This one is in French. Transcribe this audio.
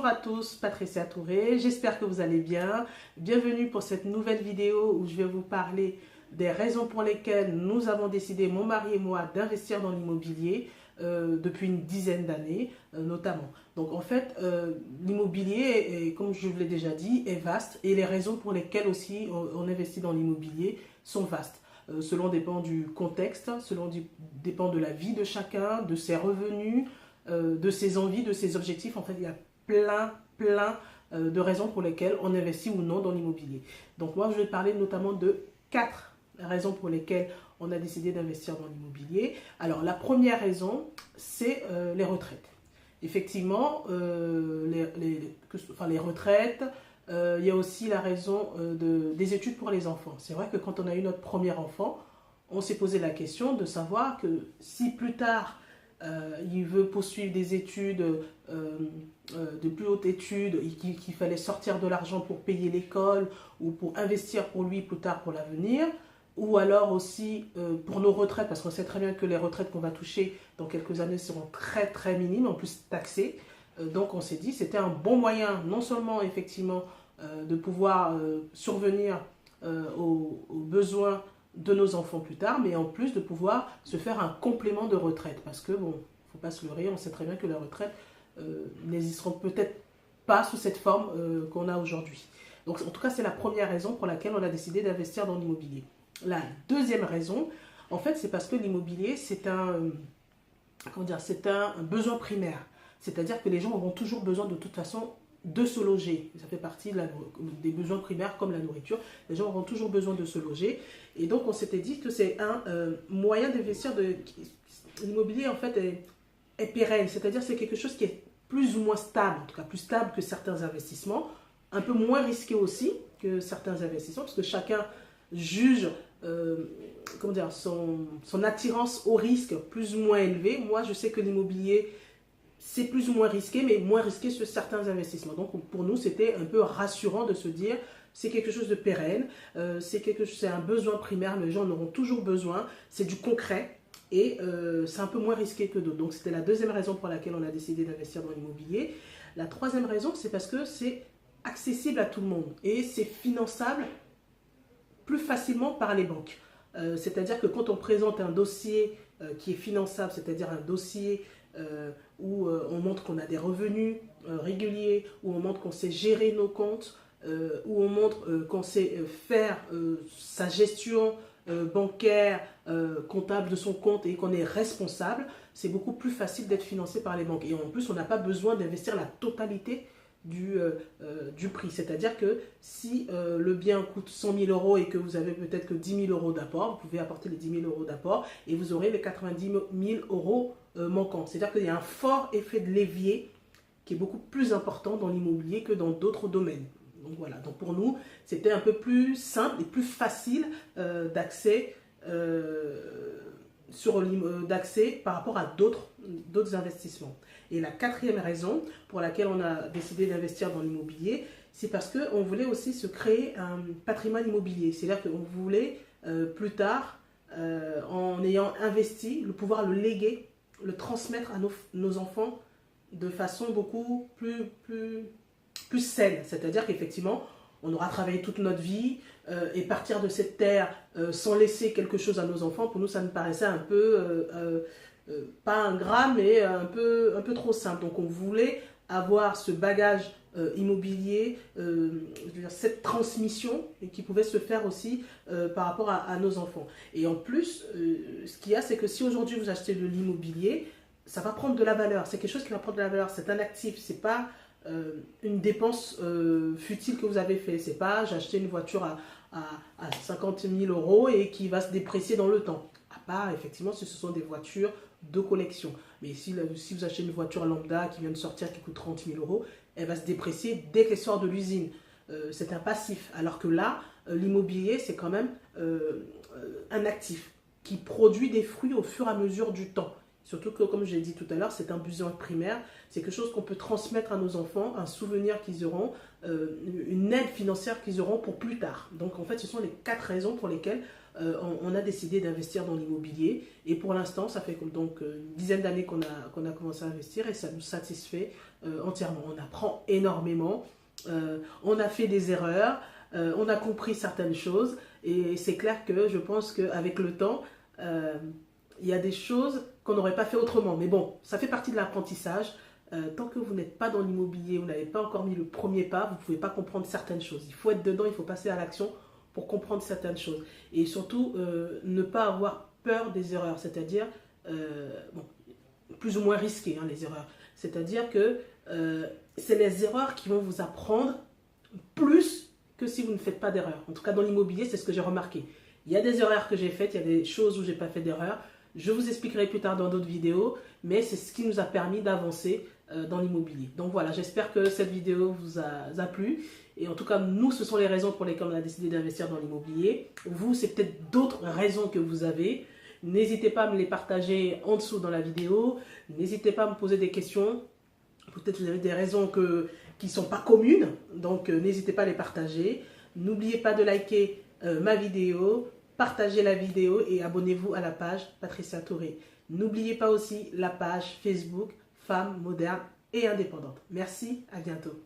à tous, Patricia Touré, j'espère que vous allez bien. Bienvenue pour cette nouvelle vidéo où je vais vous parler des raisons pour lesquelles nous avons décidé, mon mari et moi, d'investir dans l'immobilier depuis une dizaine d'années notamment. Donc en fait, l'immobilier, comme je vous l'ai déjà dit, est vaste et les raisons pour lesquelles aussi on investit dans l'immobilier sont vastes. Selon dépend du contexte, dépend de la vie de chacun, de ses revenus, de ses envies, de ses objectifs. En fait, il y a plein de raisons pour lesquelles on investit ou non dans l'immobilier. Donc moi, je vais parler notamment de 4 raisons pour lesquelles on a décidé d'investir dans l'immobilier. Alors, la première raison, c'est les retraites. Effectivement, les retraites, il y a aussi la raison des études pour les enfants. C'est vrai que quand on a eu notre premier enfant, on s'est posé la question de savoir que si plus tard, il veut poursuivre des études, de plus hautes études, et qu'il fallait sortir de l'argent pour payer l'école ou pour investir pour lui plus tard pour l'avenir, ou alors aussi pour nos retraites, parce qu'on sait très bien que les retraites qu'on va toucher dans quelques années seront très minimes, en plus taxées. Donc on s'est dit que c'était un bon moyen, non seulement effectivement de pouvoir survenir aux besoins de nos enfants plus tard, mais en plus de pouvoir se faire un complément de retraite. Parce que, bon, il ne faut pas se leurrer, on sait très bien que les retraites n'existeront peut-être pas sous cette forme qu'on a aujourd'hui. Donc, en tout cas, c'est la première raison pour laquelle on a décidé d'investir dans l'immobilier. La deuxième raison, en fait, c'est parce que l'immobilier, c'est un besoin primaire. C'est-à-dire que les gens auront toujours besoin de toute façon de se loger. Ça fait partie des besoins primaires comme la nourriture. Les gens auront toujours besoin de se loger. Et donc, on s'était dit que c'est un moyen d'investir. L'immobilier, en fait, est pérenne. C'est-à-dire c'est quelque chose qui est plus ou moins stable, en tout cas plus stable que certains investissements, un peu moins risqué aussi que certains investissements, parce que chacun juge son attirance au risque plus ou moins élevée. Moi, je sais que l'immobilier, c'est plus ou moins risqué, mais moins risqué sur certains investissements. Donc pour nous, c'était un peu rassurant de se dire, c'est quelque chose de pérenne, c'est un besoin primaire, les gens en auront toujours besoin, c'est du concret et c'est un peu moins risqué que d'autres. Donc c'était la deuxième raison pour laquelle on a décidé d'investir dans l'immobilier. La troisième raison, c'est parce que c'est accessible à tout le monde et c'est finançable plus facilement par les banques. C'est-à-dire que quand on présente un dossier qui est finançable, c'est-à-dire un dossier où on montre qu'on a des revenus réguliers, où on montre qu'on sait gérer nos comptes, où on montre qu'on sait faire sa gestion bancaire, comptable de son compte et qu'on est responsable, c'est beaucoup plus facile d'être financé par les banques. Et en plus, on n'a pas besoin d'investir la totalité du prix. C'est-à-dire que si le bien coûte 100 000 euros et que vous avez peut-être que 10 000 euros d'apport, vous pouvez apporter les 10 000 euros d'apport et vous aurez les 90 000 euros manquants. C'est-à-dire qu'il y a un fort effet de levier qui est beaucoup plus important dans l'immobilier que dans d'autres domaines. Donc voilà, donc pour nous, c'était un peu plus simple et plus facile d'accès par rapport à d'autres investissements. Et la quatrième raison pour laquelle on a décidé d'investir dans l'immobilier, c'est parce qu'on voulait aussi se créer un patrimoine immobilier. C'est-à-dire qu'on voulait plus tard, en ayant investi, pouvoir le léguer, le transmettre à nos enfants de façon beaucoup plus saine. C'est-à-dire qu'effectivement, on aura travaillé toute notre vie et partir de cette terre sans laisser quelque chose à nos enfants, pour nous, ça nous paraissait un peu, pas ingrat, mais un peu trop simple. Donc, on voulait avoir ce bagage immobilier, cette transmission qui pouvait se faire aussi par rapport à nos enfants. Et en plus, ce qu'il y a, c'est que si aujourd'hui vous achetez de l'immobilier, ça va prendre de la valeur. C'est quelque chose qui va prendre de la valeur. C'est un actif. C'est pas une dépense futile que vous avez fait. C'est pas j'ai acheté une voiture à 50 000 euros et qui va se déprécier dans le temps. À part, effectivement, si ce sont des voitures de collection. Mais si vous achetez une voiture lambda qui vient de sortir qui coûte 30 000 euros, elle va se déprécier dès qu'elle sort de l'usine. C'est un passif. Alors que là, l'immobilier, c'est quand même un actif qui produit des fruits au fur et à mesure du temps. Surtout que, comme je l'ai dit tout à l'heure, c'est un besoin primaire. C'est quelque chose qu'on peut transmettre à nos enfants, un souvenir qu'ils auront, une aide financière qu'ils auront pour plus tard. Donc, en fait, ce sont les 4 raisons pour lesquelles on a décidé d'investir dans l'immobilier. Et pour l'instant, ça fait donc une dizaine d'années qu'on a commencé à investir et ça nous satisfait entièrement. On apprend énormément, on a fait des erreurs, on a compris certaines choses et c'est clair que je pense qu'avec le temps, il y a des choses qu'on n'aurait pas fait autrement. Mais bon, ça fait partie de l'apprentissage. Tant que vous n'êtes pas dans l'immobilier, vous n'avez pas encore mis le premier pas, vous ne pouvez pas comprendre certaines choses. Il faut être dedans, il faut passer à l'action pour comprendre certaines choses. Et surtout, ne pas avoir peur des erreurs, c'est-à-dire, bon, plus ou moins risquer les erreurs. C'est-à-dire que c'est les erreurs qui vont vous apprendre plus que si vous ne faites pas d'erreurs. En tout cas, dans l'immobilier, c'est ce que j'ai remarqué. Il y a des erreurs que j'ai faites, il y a des choses où je n'ai pas fait d'erreurs. Je vous expliquerai plus tard dans d'autres vidéos, mais c'est ce qui nous a permis d'avancer dans l'immobilier. Donc voilà, j'espère que cette vidéo vous a plu. Et en tout cas, nous, ce sont les raisons pour lesquelles on a décidé d'investir dans l'immobilier. Vous, c'est peut-être d'autres raisons que vous avez. N'hésitez pas à me les partager en dessous dans la vidéo. N'hésitez pas à me poser des questions. Peut-être que vous avez des raisons qui ne sont pas communes. Donc, n'hésitez pas à les partager. N'oubliez pas de liker ma vidéo, partagez la vidéo et abonnez-vous à la page Patricia Touré. N'oubliez pas aussi la page Facebook Femmes modernes et indépendantes. Merci, à bientôt.